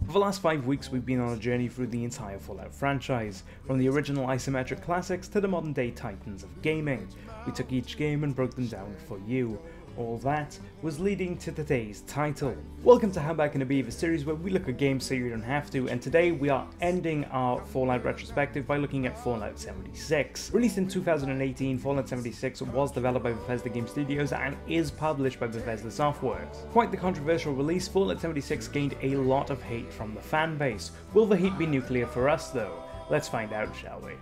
For the last 5 weeks we've been on a journey through the entire Fallout franchise, from the original isometric classics to the modern day titans of gaming. We took each game and broke them down for you. All that was leading to today's title. Welcome to How Bad Can It Be, the series where we look at games so you don't have to, and today we are ending our Fallout retrospective by looking at Fallout 76. Released in 2018, Fallout 76 was developed by Bethesda Game Studios and is published by Bethesda Softworks. Quite the controversial release, Fallout 76 gained a lot of hate from the fan base. Will the hate be nuclear for us though? Let's find out, shall we?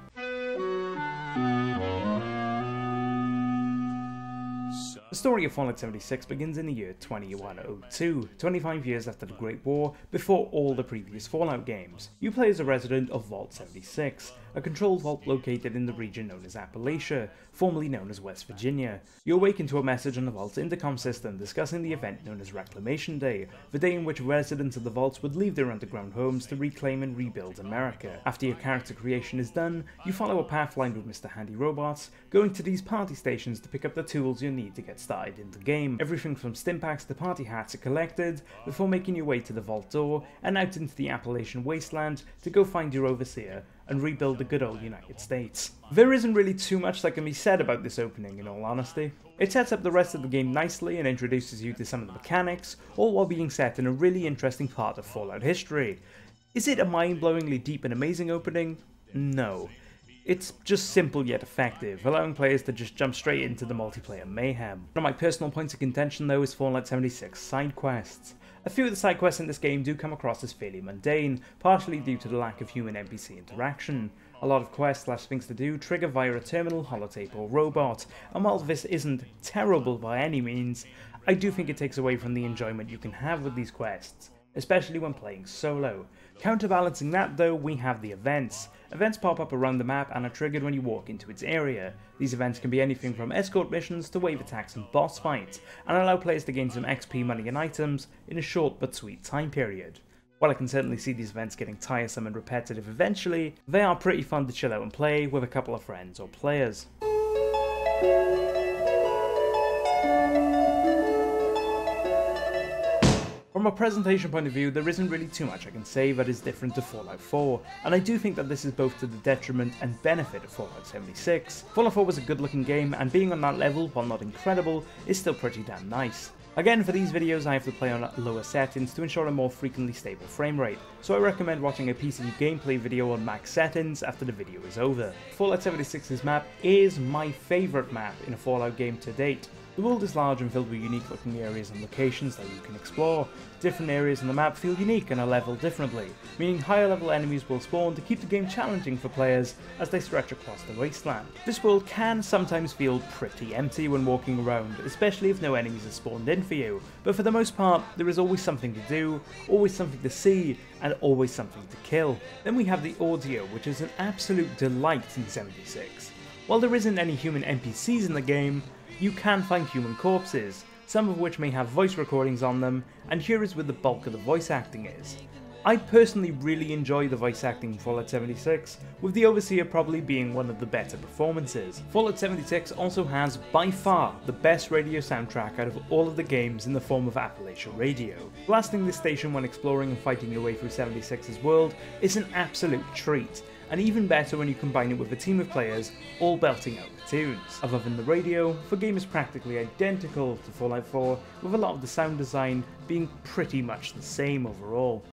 The story of Fallout 76 begins in the year 2102, 25 years after the Great War, before all the previous Fallout games. You play as a resident of Vault 76, a controlled vault located in the region known as Appalachia, formerly known as West Virginia. You awaken to a message on the vault's intercom system discussing the event known as Reclamation Day, the day in which residents of the vaults would leave their underground homes to reclaim and rebuild America. After your character creation is done, you follow a path lined with Mr. Handy robots, going to these party stations to pick up the tools you need to get started in the game. Everything from stimpaks to party hats are collected, before making your way to the vault door and out into the Appalachian wasteland to go find your overseer and rebuild the good old United States. There isn't really too much that can be said about this opening, in all honesty. It sets up the rest of the game nicely and introduces you to some of the mechanics, all while being set in a really interesting part of Fallout history. Is it a mind-blowingly deep and amazing opening? No. It's just simple yet effective, allowing players to just jump straight into the multiplayer mayhem. One of my personal points of contention though is Fallout 76 side quests. A few of the side quests in this game do come across as fairly mundane, partially due to the lack of human NPC interaction. A lot of quests / things to do trigger via a terminal, holotape or robot, and while this isn't terrible by any means, I do think it takes away from the enjoyment you can have with these quests, especially when playing solo. Counterbalancing that though, we have the events. Events pop up around the map and are triggered when you walk into its area. These events can be anything from escort missions to wave attacks and boss fights, and allow players to gain some XP, money and items in a short but sweet time period. While I can certainly see these events getting tiresome and repetitive eventually, they are pretty fun to chill out and play with a couple of friends or players. From a presentation point of view, there isn't really too much I can say that is different to Fallout 4, and I do think that this is both to the detriment and benefit of Fallout 76. Fallout 4 was a good looking game, and being on that level, while not incredible, is still pretty damn nice. Again, for these videos I have to play on lower settings to ensure a more frequently stable frame rate, so I recommend watching a PC gameplay video on max settings after the video is over. Fallout 76's map is my favourite map in a Fallout game to date. The world is large and filled with unique looking areas and locations that you can explore. Different areas on the map feel unique and are leveled differently, meaning higher level enemies will spawn to keep the game challenging for players as they stretch across the wasteland. This world can sometimes feel pretty empty when walking around, especially if no enemies are spawned in for you, but for the most part there is always something to do, always something to see, and always something to kill. Then we have the audio, which is an absolute delight in 76. While there isn't any human NPCs in the game, you can find human corpses, some of which may have voice recordings on them, and here is where the bulk of the voice acting is. I personally really enjoy the voice acting in Fallout 76, with the Overseer probably being one of the better performances. Fallout 76 also has, by far, the best radio soundtrack out of all of the games in the form of Appalachia Radio. Blasting this station when exploring and fighting your way through 76's world is an absolute treat, and even better when you combine it with a team of players all belting out the tunes. Other than the radio, the game is practically identical to Fallout 4, with a lot of the sound design being pretty much the same overall.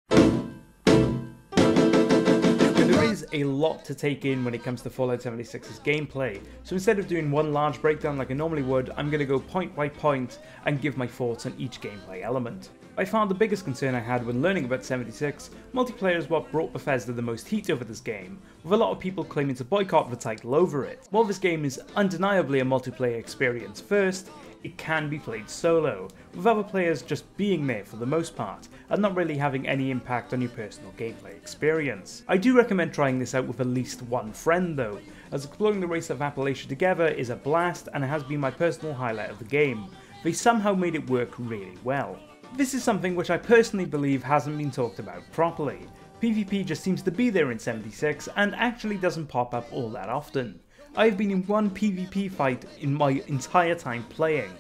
There is a lot to take in when it comes to Fallout 76's gameplay, so instead of doing one large breakdown like I normally would, I'm going to go point by point and give my thoughts on each gameplay element. By far the biggest concern I had when learning about 76, multiplayer is what brought Bethesda the most heat over this game, with a lot of people claiming to boycott the title over it. While this game is undeniably a multiplayer experience first, it can be played solo, with other players just being there for the most part, and not really having any impact on your personal gameplay experience. I do recommend trying this out with at least one friend though, as exploring the race of Appalachia together is a blast and it has been my personal highlight of the game. They somehow made it work really well. This is something which I personally believe hasn't been talked about properly. PvP just seems to be there in 76 and actually doesn't pop up all that often. I've been in one PvP fight in my entire time playing.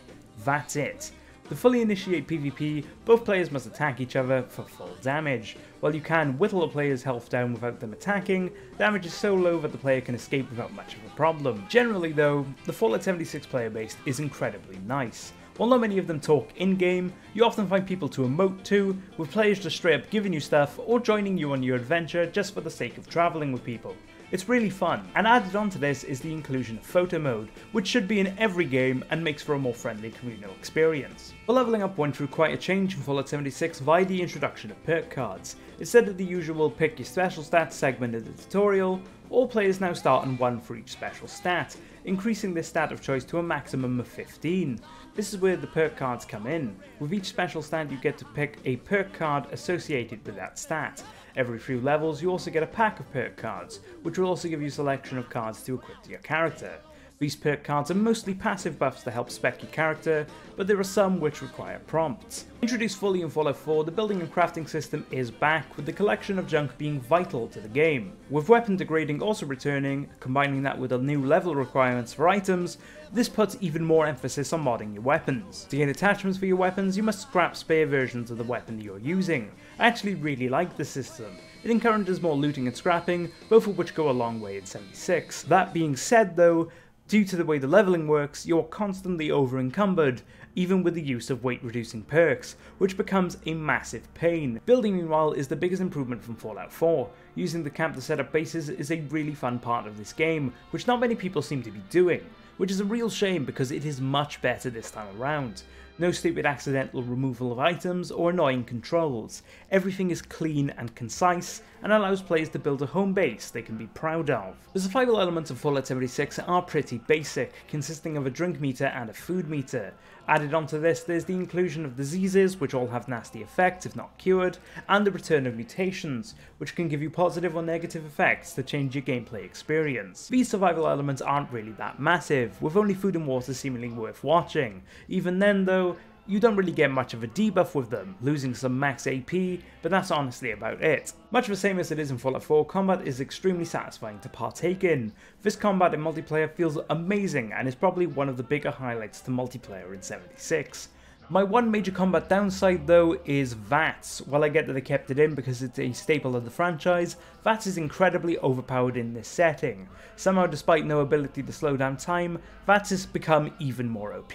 That's it. To fully initiate PvP, both players must attack each other for full damage. While you can whittle a player's health down without them attacking, damage is so low that the player can escape without much of a problem. Generally though, the Fallout 76 player base is incredibly nice. While not many of them talk in-game, you often find people to emote to, with players just straight up giving you stuff or joining you on your adventure just for the sake of travelling with people. It's really fun, and added onto this is the inclusion of photo mode, which should be in every game and makes for a more friendly communal experience. The levelling up went through quite a change in Fallout 76 via the introduction of perk cards. Instead of the usual pick your special stats segment in the tutorial, all players now start on 1 for each special stat, increasing this stat of choice to a maximum of 15. This is where the perk cards come in. With each special stat you get to pick a perk card associated with that stat. Every few levels you also get a pack of perk cards, which will also give you a selection of cards to equip to your character. These perk cards are mostly passive buffs to help spec your character, but there are some which require prompts. Introduced fully in Fallout 4, the building and crafting system is back, with the collection of junk being vital to the game. With weapon degrading also returning, combining that with the new level requirements for items, this puts even more emphasis on modding your weapons. To gain attachments for your weapons, you must scrap spare versions of the weapon you're using. I actually really like this system. It encourages more looting and scrapping, both of which go a long way in 76. That being said though, due to the way the leveling works, you're constantly over-encumbered, even with the use of weight-reducing perks, which becomes a massive pain. Building, meanwhile, is the biggest improvement from Fallout 4. Using the camp to set up bases is a really fun part of this game, which not many people seem to be doing, which is a real shame because it is much better this time around. No stupid accidental removal of items or annoying controls. Everything is clean and concise and allows players to build a home base they can be proud of. The survival elements of Fallout 76 are pretty basic, consisting of a drink meter and a food meter. Added onto this, there's the inclusion of diseases, which all have nasty effects if not cured, and the return of mutations, which can give you positive or negative effects to change your gameplay experience. These survival elements aren't really that massive, with only food and water seemingly worth watching. Even then though, you don't really get much of a debuff with them, losing some max AP, but that's honestly about it. Much the same as it is in Fallout 4, combat is extremely satisfying to partake in. This combat in multiplayer feels amazing and is probably one of the bigger highlights to multiplayer in 76. My one major combat downside though is VATS. While I get that they kept it in because it's a staple of the franchise, VATS is incredibly overpowered in this setting. Somehow, despite no ability to slow down time, VATS has become even more OP,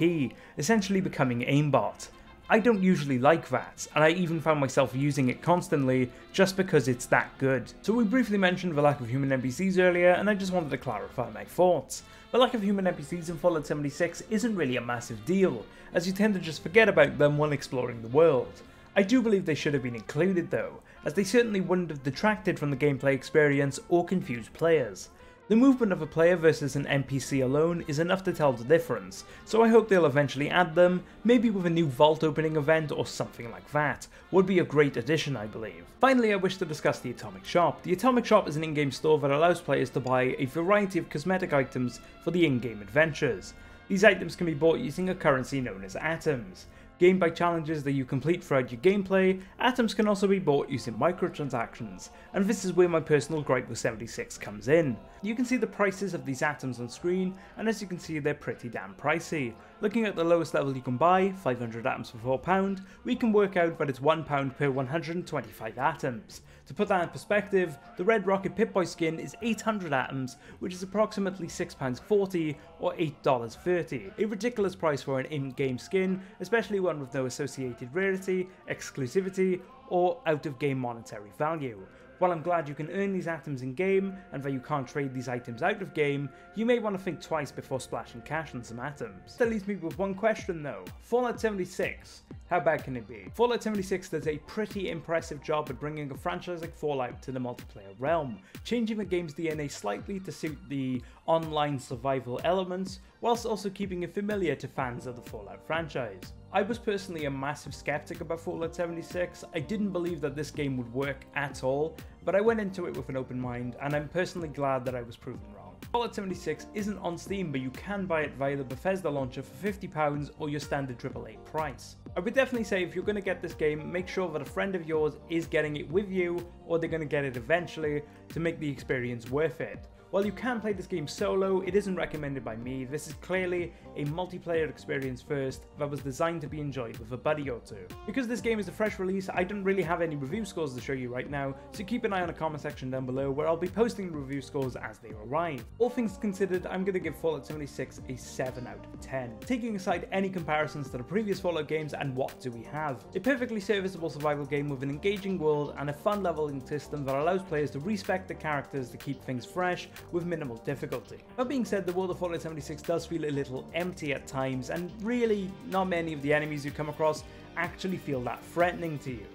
essentially becoming aimbot. I don't usually like VATS, and I even found myself using it constantly just because it's that good. So we briefly mentioned the lack of human NPCs earlier, and I just wanted to clarify my thoughts. The lack of human NPCs in Fallout 76 isn't really a massive deal, as you tend to just forget about them while exploring the world. I do believe they should have been included though, as they certainly wouldn't have detracted from the gameplay experience or confused players. The movement of a player versus an NPC alone is enough to tell the difference, so I hope they'll eventually add them, maybe with a new vault opening event or something like that. Would be a great addition, I believe. Finally, I wish to discuss the Atomic Shop. The Atomic Shop is an in-game store that allows players to buy a variety of cosmetic items for the in-game adventures. These items can be bought using a currency known as atoms. Gained by challenges that you complete throughout your gameplay, atoms can also be bought using microtransactions, and this is where my personal gripe with 76 comes in. You can see the prices of these atoms on screen, and as you can see they're pretty damn pricey. Looking at the lowest level you can buy, 500 atoms for £4, we can work out that it's £1 per 125 atoms. To put that in perspective, the Red Rocket Pip-Boy skin is 800 atoms, which is approximately £6.40 or $8.30. A ridiculous price for an in-game skin, especially one with no associated rarity, exclusivity, or out-of-game monetary value. While I'm glad you can earn these atoms in-game, and that you can't trade these items out of game, you may want to think twice before splashing cash on some atoms. That leaves me with one question though. Fallout 76, how bad can it be? Fallout 76 does a pretty impressive job at bringing a franchise like Fallout to the multiplayer realm, changing the game's DNA slightly to suit the online survival elements, whilst also keeping it familiar to fans of the Fallout franchise. I was personally a massive skeptic about Fallout 76, I didn't believe that this game would work at all, but I went into it with an open mind, and I'm personally glad that I was proven wrong. Fallout 76 isn't on Steam, but you can buy it via the Bethesda launcher for £50 or your standard AAA price. I would definitely say if you're going to get this game, make sure that a friend of yours is getting it with you, or they're going to get it eventually, to make the experience worth it. While you can play this game solo, it isn't recommended by me. This is clearly a multiplayer experience first that was designed to be enjoyed with a buddy or two. Because this game is a fresh release, I don't really have any review scores to show you right now, so keep an eye on the comment section down below where I'll be posting the review scores as they arrive. All things considered, I'm going to give Fallout 76 a 7 out of 10. Taking aside any comparisons to the previous Fallout games, and what do we have? A perfectly serviceable survival game with an engaging world and a fun leveling system that allows players to respect the characters to keep things fresh with minimal difficulty. That being said, the world of Fallout 76 does feel a little empty at times, and really not many of the enemies you come across actually feel that threatening to you,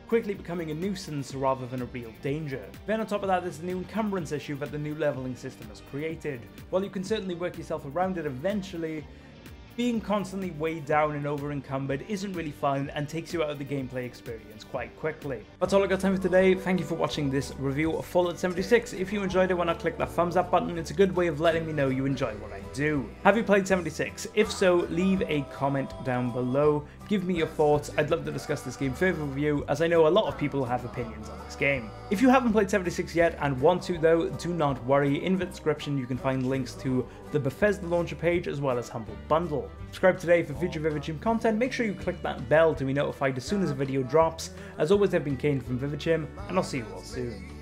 quickly becoming a nuisance rather than a real danger. Then on top of that, there's the new encumbrance issue that the new leveling system has created. While you can certainly work yourself around it eventually, being constantly weighed down and over encumbered isn't really fun and takes you out of the gameplay experience quite quickly. That's all I got time for today. Thank you for watching this review of Fallout 76. If you enjoyed it, why not click that thumbs up button? It's a good way of letting me know you enjoy what I do. Have you played 76? If so, leave a comment down below. Give me your thoughts. I'd love to discuss this game further with you, as I know a lot of people have opinions on this game. If you haven't played 76 yet and want to though, do not worry. In the description you can find links to the Bethesda launcher page as well as Humble Bundle. Subscribe today for future VividChim content. Make sure you click that bell to be notified as soon as a video drops. As always, I've been Kane from VividChim, and I'll see you all soon.